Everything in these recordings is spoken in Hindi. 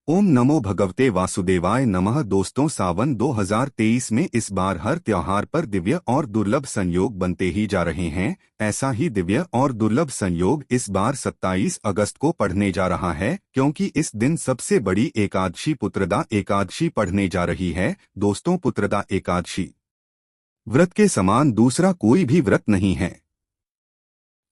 ओम नमो भगवते वासुदेवाय नमः। दोस्तों, सावन 2023 में इस बार हर त्योहार पर दिव्य और दुर्लभ संयोग बनते ही जा रहे हैं। ऐसा ही दिव्य और दुर्लभ संयोग इस बार 27 अगस्त को पढ़ने जा रहा है, क्योंकि इस दिन सबसे बड़ी एकादशी पुत्रदा एकादशी पढ़ने जा रही है। दोस्तों, पुत्रदा एकादशी व्रत के समान दूसरा कोई भी व्रत नहीं है।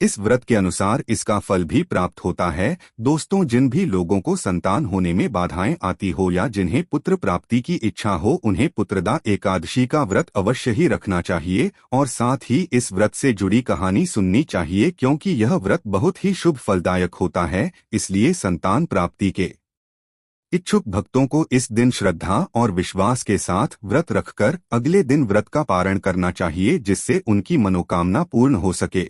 इस व्रत के अनुसार इसका फल भी प्राप्त होता है। दोस्तों, जिन भी लोगों को संतान होने में बाधाएं आती हो या जिन्हें पुत्र प्राप्ति की इच्छा हो, उन्हें पुत्रदा एकादशी का व्रत अवश्य ही रखना चाहिए और साथ ही इस व्रत से जुड़ी कहानी सुननी चाहिए, क्योंकि यह व्रत बहुत ही शुभ फलदायक होता है। इसलिए संतान प्राप्ति के इच्छुक भक्तों को इस दिन श्रद्धा और विश्वास के साथ व्रत रखकर अगले दिन व्रत का पारण करना चाहिए, जिससे उनकी मनोकामना पूर्ण हो सके।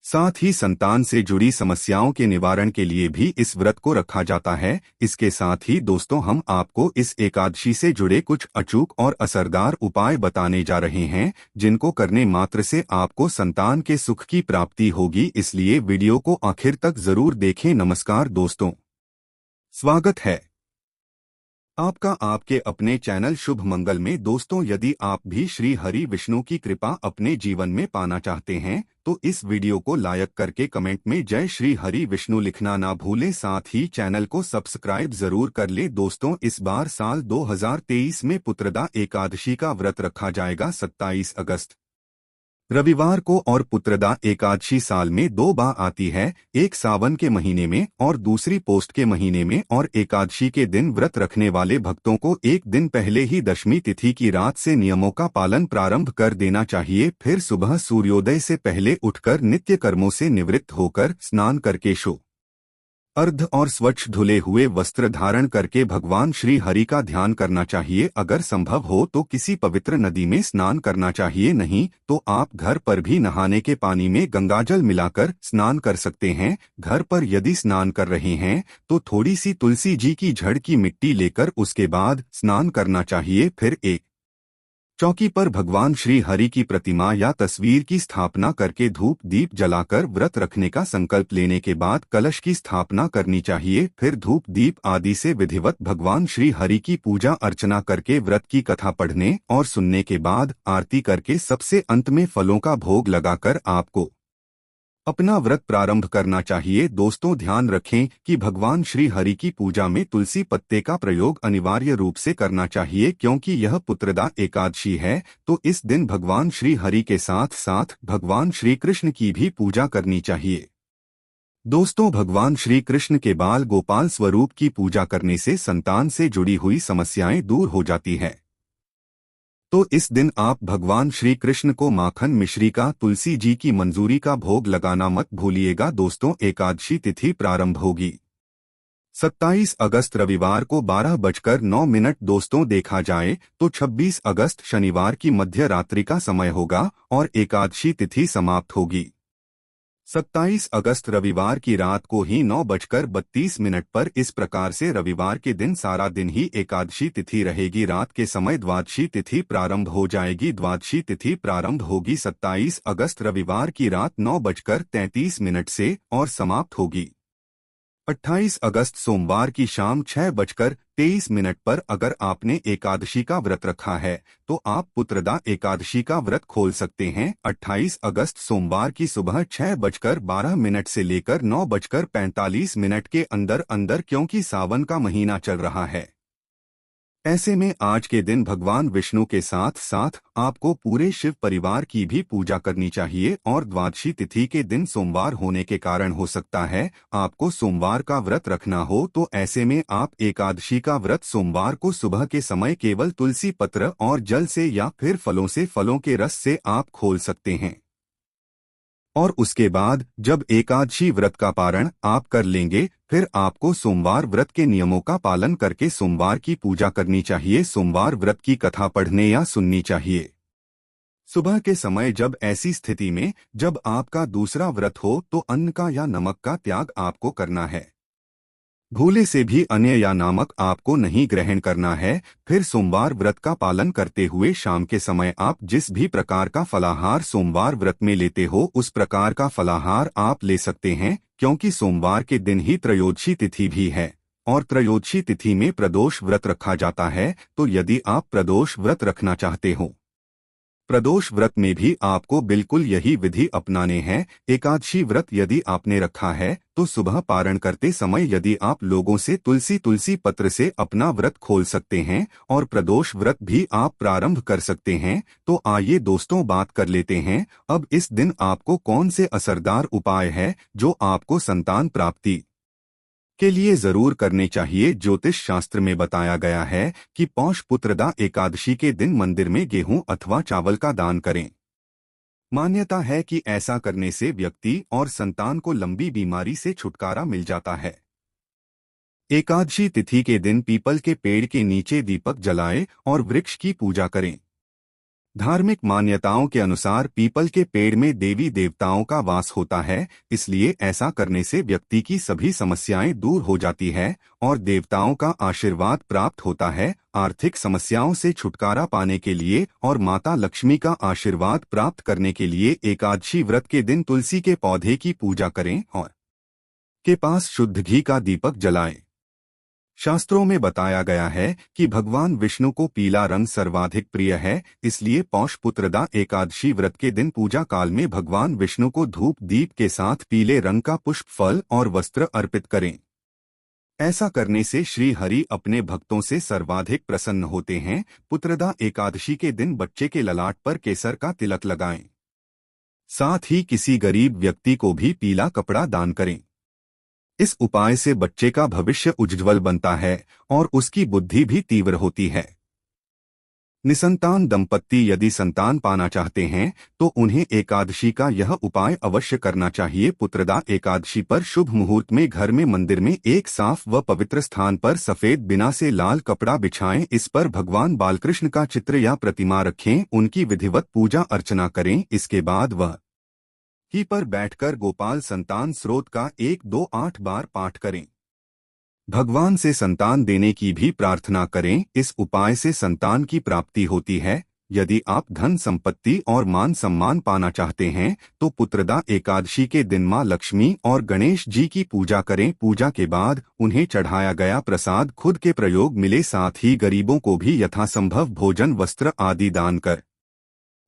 साथ ही संतान से जुड़ी समस्याओं के निवारण के लिए भी इस व्रत को रखा जाता है। इसके साथ ही दोस्तों, हम आपको इस एकादशी से जुड़े कुछ अचूक और असरदार उपाय बताने जा रहे हैं, जिनको करने मात्र से आपको संतान के सुख की प्राप्ति होगी। इसलिए वीडियो को आखिर तक जरूर देखें। नमस्कार दोस्तों, स्वागत है आपका आपके अपने चैनल शुभ मंगल में। दोस्तों, यदि आप भी श्री हरि विष्णु की कृपा अपने जीवन में पाना चाहते हैं तो इस वीडियो को लाइक करके कमेंट में जय श्री हरि विष्णु लिखना ना भूलें। साथ ही चैनल को सब्सक्राइब जरूर कर ले। दोस्तों, इस बार साल 2023 में पुत्रदा एकादशी का व्रत रखा जाएगा 27 अगस्त रविवार को, और पुत्रदा एकादशी साल में 2 बार आती है, एक सावन के महीने में और दूसरी पोस्ट के महीने में। और एकादशी के दिन व्रत रखने वाले भक्तों को एक दिन पहले ही दशमी तिथि की रात से नियमों का पालन प्रारंभ कर देना चाहिए। फिर सुबह सूर्योदय से पहले उठकर नित्य कर्मों से निवृत्त होकर स्नान करके शो अर्ध और स्वच्छ धुले हुए वस्त्र धारण करके भगवान श्री हरि का ध्यान करना चाहिए। अगर संभव हो तो किसी पवित्र नदी में स्नान करना चाहिए, नहीं तो आप घर पर भी नहाने के पानी में गंगाजल मिलाकर स्नान कर सकते हैं। घर पर यदि स्नान कर रहे हैं तो थोड़ी सी तुलसी जी की जड़ की मिट्टी लेकर उसके बाद स्नान करना चाहिए। फिर एक चौकी पर भगवान श्री हरि की प्रतिमा या तस्वीर की स्थापना करके धूप दीप जलाकर व्रत रखने का संकल्प लेने के बाद कलश की स्थापना करनी चाहिए। फिर धूप दीप आदि से विधिवत भगवान श्री हरि की पूजा अर्चना करके व्रत की कथा पढ़ने और सुनने के बाद आरती करके सबसे अंत में फलों का भोग लगाकर आपको अपना व्रत प्रारंभ करना चाहिए। दोस्तों, ध्यान रखें कि भगवान श्री हरि की पूजा में तुलसी पत्ते का प्रयोग अनिवार्य रूप से करना चाहिए, क्योंकि यह पुत्रदा एकादशी है। तो इस दिन भगवान श्री हरि के साथ साथ भगवान श्री कृष्ण की भी पूजा करनी चाहिए। दोस्तों, भगवान श्री कृष्ण के बाल गोपाल स्वरूप की पूजा करने से संतान से जुड़ी हुई समस्याएं दूर हो जाती है। तो इस दिन आप भगवान श्री कृष्ण को माखन मिश्री का तुलसी जी की मंजूरी का भोग लगाना मत भूलिएगा। दोस्तों, एकादशी तिथि प्रारंभ होगी 27 अगस्त रविवार को 12:09। दोस्तों, देखा जाए तो 26 अगस्त शनिवार की मध्य रात्रि का समय होगा और एकादशी तिथि समाप्त होगी 27 अगस्त रविवार की रात को ही 9:32 पर। इस प्रकार से रविवार के दिन सारा दिन ही एकादशी तिथि रहेगी। रात के समय द्वादशी तिथि प्रारंभ हो जाएगी। द्वादशी तिथि प्रारंभ होगी 27 अगस्त रविवार की रात 9:33 से और समाप्त होगी 28 अगस्त सोमवार की शाम 6:23 पर। अगर आपने एकादशी का व्रत रखा है तो आप पुत्रदा एकादशी का व्रत खोल सकते हैं 28 अगस्त सोमवार की सुबह 6:12 से लेकर 9:45 के अंदर अंदर, क्योंकि सावन का महीना चल रहा है। ऐसे में आज के दिन भगवान विष्णु के साथ साथ आपको पूरे शिव परिवार की भी पूजा करनी चाहिए। और द्वादशी तिथि के दिन सोमवार होने के कारण हो सकता है आपको सोमवार का व्रत रखना हो, तो ऐसे में आप एकादशी का व्रत सोमवार को सुबह के समय केवल तुलसी पत्र और जल से या फिर फलों के रस से आप खोल सकते हैं। और उसके बाद जब एकादशी व्रत का पारण आप कर लेंगे, फिर आपको सोमवार व्रत के नियमों का पालन करके सोमवार की पूजा करनी चाहिए। सोमवार व्रत की कथा पढ़ने या सुननी चाहिए सुबह के समय। जब ऐसी स्थिति में जब आपका दूसरा व्रत हो तो अन्न का या नमक का त्याग आपको करना है। भूले से भी अन्न या नमक आपको नहीं ग्रहण करना है। फिर सोमवार व्रत का पालन करते हुए शाम के समय आप जिस भी प्रकार का फलाहार सोमवार व्रत में लेते हो उस प्रकार का फलाहार आप ले सकते हैं, क्योंकि सोमवार के दिन ही त्रयोदशी तिथि भी है। और त्रयोदशी तिथि में प्रदोष व्रत रखा जाता है। तो यदि आप प्रदोष व्रत रखना चाहते हो, प्रदोष व्रत में भी आपको बिल्कुल यही विधि अपनाने हैं। एकादशी व्रत यदि आपने रखा है तो सुबह पारण करते समय यदि आप लोगों से तुलसी पत्र से अपना व्रत खोल सकते हैं और प्रदोष व्रत भी आप प्रारंभ कर सकते हैं। तो आइए दोस्तों बात कर लेते हैं अब इस दिन आपको कौन से असरदार उपाय है जो आपको संतान प्राप्ति के लिए जरूर करने चाहिए। ज्योतिष शास्त्र में बताया गया है कि पौष पुत्रदा एकादशी के दिन मंदिर में गेहूं अथवा चावल का दान करें। मान्यता है कि ऐसा करने से व्यक्ति और संतान को लंबी बीमारी से छुटकारा मिल जाता है। एकादशी तिथि के दिन पीपल के पेड़ के नीचे दीपक जलाएं और वृक्ष की पूजा करें। धार्मिक मान्यताओं के अनुसार पीपल के पेड़ में देवी देवताओं का वास होता है, इसलिए ऐसा करने से व्यक्ति की सभी समस्याएं दूर हो जाती है और देवताओं का आशीर्वाद प्राप्त होता है। आर्थिक समस्याओं से छुटकारा पाने के लिए और माता लक्ष्मी का आशीर्वाद प्राप्त करने के लिए एकादशी व्रत के दिन तुलसी के पौधे की पूजा करें और के पास शुद्ध घी का दीपक जलाएं। शास्त्रों में बताया गया है कि भगवान विष्णु को पीला रंग सर्वाधिक प्रिय है, इसलिए पौष पुत्रदा एकादशी व्रत के दिन पूजा काल में भगवान विष्णु को धूप दीप के साथ पीले रंग का पुष्प फल और वस्त्र अर्पित करें। ऐसा करने से श्री हरि अपने भक्तों से सर्वाधिक प्रसन्न होते हैं। पुत्रदा एकादशी के दिन बच्चे के ललाट पर केसर का तिलक लगाएं। साथ ही किसी गरीब व्यक्ति को भी पीला कपड़ा दान करें। इस उपाय से बच्चे का भविष्य उज्ज्वल बनता है और उसकी बुद्धि भी तीव्र होती है। निसंतान दंपत्ति यदि संतान पाना चाहते हैं तो उन्हें एकादशी का यह उपाय अवश्य करना चाहिए। पुत्रदा एकादशी पर शुभ मुहूर्त में घर में मंदिर में एक साफ व पवित्र स्थान पर सफेद बिना से लाल कपड़ा बिछाएं। इस पर भगवान बालकृष्ण का चित्र या प्रतिमा रखें, उनकी विधिवत पूजा अर्चना करें। इसके बाद वह ही पर बैठकर गोपाल संतान स्रोत का 1-2-8 बार पाठ करें। भगवान से संतान देने की भी प्रार्थना करें। इस उपाय से संतान की प्राप्ति होती है। यदि आप धन संपत्ति और मान सम्मान पाना चाहते हैं तो पुत्रदा एकादशी के दिन मां लक्ष्मी और गणेश जी की पूजा करें। पूजा के बाद उन्हें चढ़ाया गया प्रसाद खुद के प्रयोग मिले, साथ ही गरीबों को भी यथासंभव भोजन वस्त्र आदि दान कर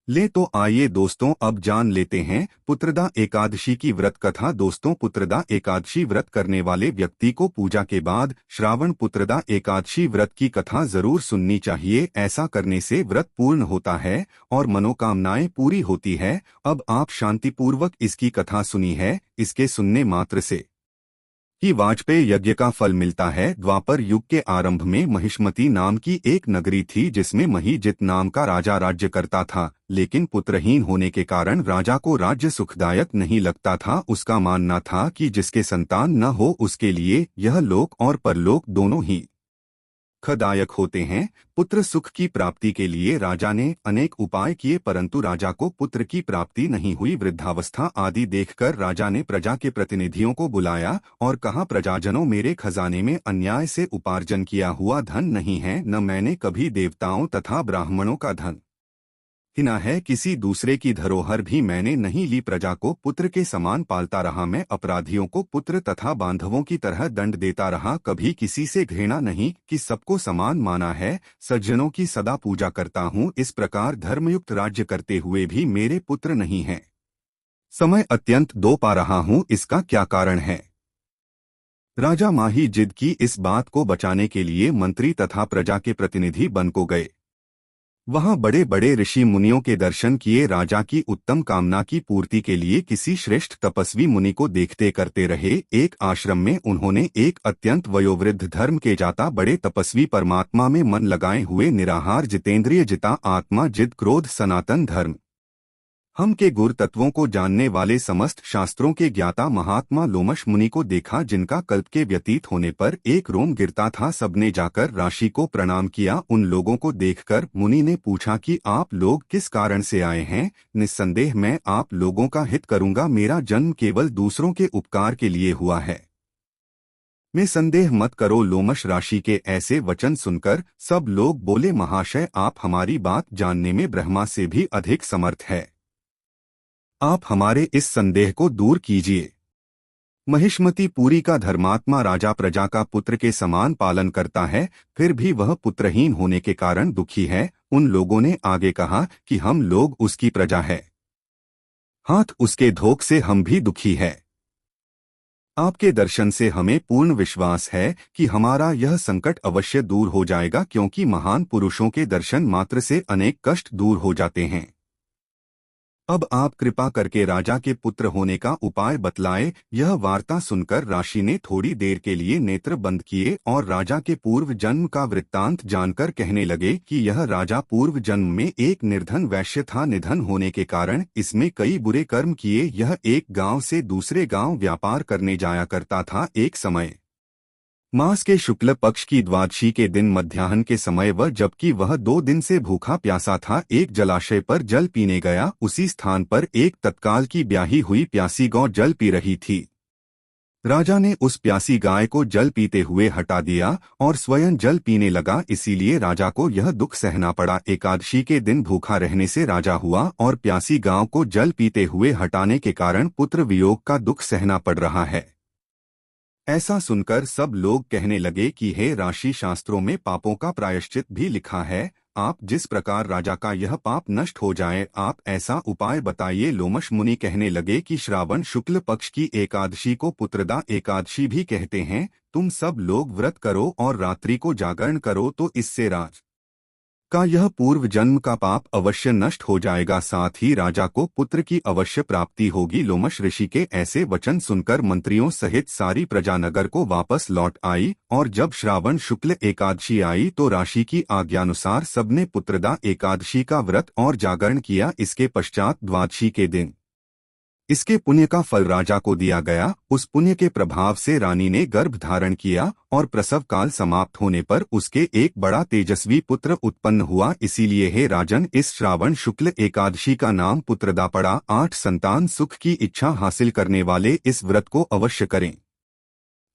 ले। तो आइए दोस्तों अब जान लेते हैं पुत्रदा एकादशी की व्रत कथा। दोस्तों, पुत्रदा एकादशी व्रत करने वाले व्यक्ति को पूजा के बाद श्रावण पुत्रदा एकादशी व्रत की कथा जरूर सुननी चाहिए। ऐसा करने से व्रत पूर्ण होता है और मनोकामनाएं पूरी होती है। अब आप शांतिपूर्वक इसकी कथा सुनी है। इसके सुनने मात्र से कि वाजपेयी यज्ञ का फल मिलता है। द्वापर युग के आरंभ में महिष्मती नाम की एक नगरी थी जिसमें महिजित नाम का राजा राज्य करता था, लेकिन पुत्रहीन होने के कारण राजा को राज्य सुखदायक नहीं लगता था। उसका मानना था कि जिसके संतान न हो उसके लिए यह लोक और परलोक दोनों ही खदायक होते हैं। पुत्र सुख की प्राप्ति के लिए राजा ने अनेक उपाय किए, परंतु राजा को पुत्र की प्राप्ति नहीं हुई। वृद्धावस्था आदि देखकर राजा ने प्रजा के प्रतिनिधियों को बुलाया और कहा, प्रजाजनों, मेरे खजाने में अन्याय से उपार्जन किया हुआ धन नहीं है, न मैंने कभी देवताओं तथा ब्राह्मणों का धन हिना है, किसी दूसरे की धरोहर भी मैंने नहीं ली। प्रजा को पुत्र के समान पालता रहा मैं, अपराधियों को पुत्र तथा बांधवों की तरह दंड देता रहा, कभी किसी से घृणा नहीं कि सबको समान माना है, सज्जनों की सदा पूजा करता हूँ। इस प्रकार धर्मयुक्त राज्य करते हुए भी मेरे पुत्र नहीं हैं। समय अत्यंत दो पा रहा हूँ, इसका क्या कारण है? राजा माही जिद की इस बात को बचाने के लिए मंत्री तथा प्रजा के प्रतिनिधि वन को गए। वहां बड़े बड़े ऋषि मुनियों के दर्शन किए। राजा की उत्तम कामना की पूर्ति के लिए किसी श्रेष्ठ तपस्वी मुनि को देखते करते रहे। एक आश्रम में उन्होंने एक अत्यंत वयोवृद्ध धर्म के जाता बड़े तपस्वी परमात्मा में मन लगाए हुए निराहार जितेंद्रिय जिता आत्मा जिद क्रोध सनातन धर्म हम के गुर तत्वों को जानने वाले समस्त शास्त्रों के ज्ञाता महात्मा लोमश मुनि को देखा, जिनका कल्प के व्यतीत होने पर एक रोम गिरता था। सबने जाकर राशि को प्रणाम किया। उन लोगों को देखकर मुनि ने पूछा कि आप लोग किस कारण से आए हैं? निस्संदेह मैं आप लोगों का हित करूंगा, मेरा जन्म केवल दूसरों के उपकार के लिए हुआ है, में संदेह मत करो। लोमश राशि के ऐसे वचन सुनकर सब लोग बोले, महाशय, आप हमारी बात जानने में ब्रह्मा से भी अधिक समर्थ है, आप हमारे इस संदेह को दूर कीजिए। महिष्मति पुरी का धर्मात्मा राजा प्रजा का पुत्र के समान पालन करता है, फिर भी वह पुत्रहीन होने के कारण दुखी है। उन लोगों ने आगे कहा कि हम लोग उसकी प्रजा है, हाथ उसके धोख से हम भी दुखी है। आपके दर्शन से हमें पूर्ण विश्वास है कि हमारा यह संकट अवश्य दूर हो जाएगा, क्योंकि महान पुरुषों के दर्शन मात्र से अनेक कष्ट दूर हो जाते हैं। अब आप कृपा करके राजा के पुत्र होने का उपाय बतलाए। यह वार्ता सुनकर ऋषि ने थोड़ी देर के लिए नेत्र बंद किए और राजा के पूर्व जन्म का वृत्तांत जानकर कहने लगे कि यह राजा पूर्व जन्म में एक निर्धन वैश्य था। निधन होने के कारण इसमें कई बुरे कर्म किए। यह एक गांव से दूसरे गांव व्यापार करने जाया करता था। एक समय मास के शुक्ल पक्ष की द्वादशी के दिन मध्याह्न के समय जबकि वह 2 दिन से भूखा प्यासा था, एक जलाशय पर जल पीने गया। उसी स्थान पर एक तत्काल की ब्याही हुई प्यासी गौ जल पी रही थी। राजा ने उस प्यासी गाय को जल पीते हुए हटा दिया और स्वयं जल पीने लगा, इसीलिए राजा को यह दुख सहना पड़ा। एकादशी के दिन भूखा रहने से राजा हुआ और प्यासी गांव को जल पीते हुए हटाने के कारण पुत्र वियोग का दुख सहना पड़ रहा है। ऐसा सुनकर सब लोग कहने लगे कि हे ऋषि, शास्त्रों में पापों का प्रायश्चित भी लिखा है। आप जिस प्रकार राजा का यह पाप नष्ट हो जाए, आप ऐसा उपाय बताइए। लोमश मुनि कहने लगे कि श्रावण शुक्ल पक्ष की एकादशी को पुत्रदा एकादशी भी कहते हैं। तुम सब लोग व्रत करो और रात्रि को जागरण करो, तो इससे राज का यह पूर्व जन्म का पाप अवश्य नष्ट हो जाएगा, साथ ही राजा को पुत्र की अवश्य प्राप्ति होगी। लोमश ऋषि के ऐसे वचन सुनकर मंत्रियों सहित सारी प्रजा नगर को वापस लौट आई और जब श्रावण शुक्ल एकादशी आई तो ऋषि की आज्ञानुसार सबने पुत्रदा एकादशी का व्रत और जागरण किया। इसके पश्चात द्वादशी के दिन इसके पुण्य का फल राजा को दिया गया। उस पुण्य के प्रभाव से रानी ने गर्भ धारण किया और प्रसव काल समाप्त होने पर उसके एक बड़ा तेजस्वी पुत्र उत्पन्न हुआ। इसीलिए हे राजन, इस श्रावण शुक्ल एकादशी का नाम पुत्रदा पड़ा। 8 संतान सुख की इच्छा हासिल करने वाले इस व्रत को अवश्य करें।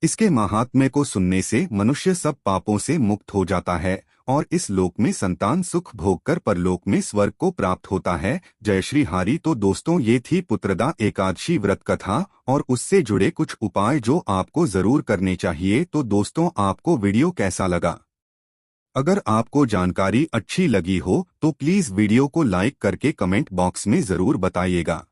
इसके महात्म्य को सुनने से मनुष्य सब पापों से मुक्त हो जाता है और इस लोक में संतान सुख भोगकर परलोक में स्वर्ग को प्राप्त होता है। जय श्री हरि। तो दोस्तों, ये थी पुत्रदा एकादशी व्रत कथा और उससे जुड़े कुछ उपाय जो आपको जरूर करने चाहिए। तो दोस्तों, आपको वीडियो कैसा लगा? अगर आपको जानकारी अच्छी लगी हो तो प्लीज वीडियो को लाइक करके कमेंट बॉक्स में जरूर बताइएगा।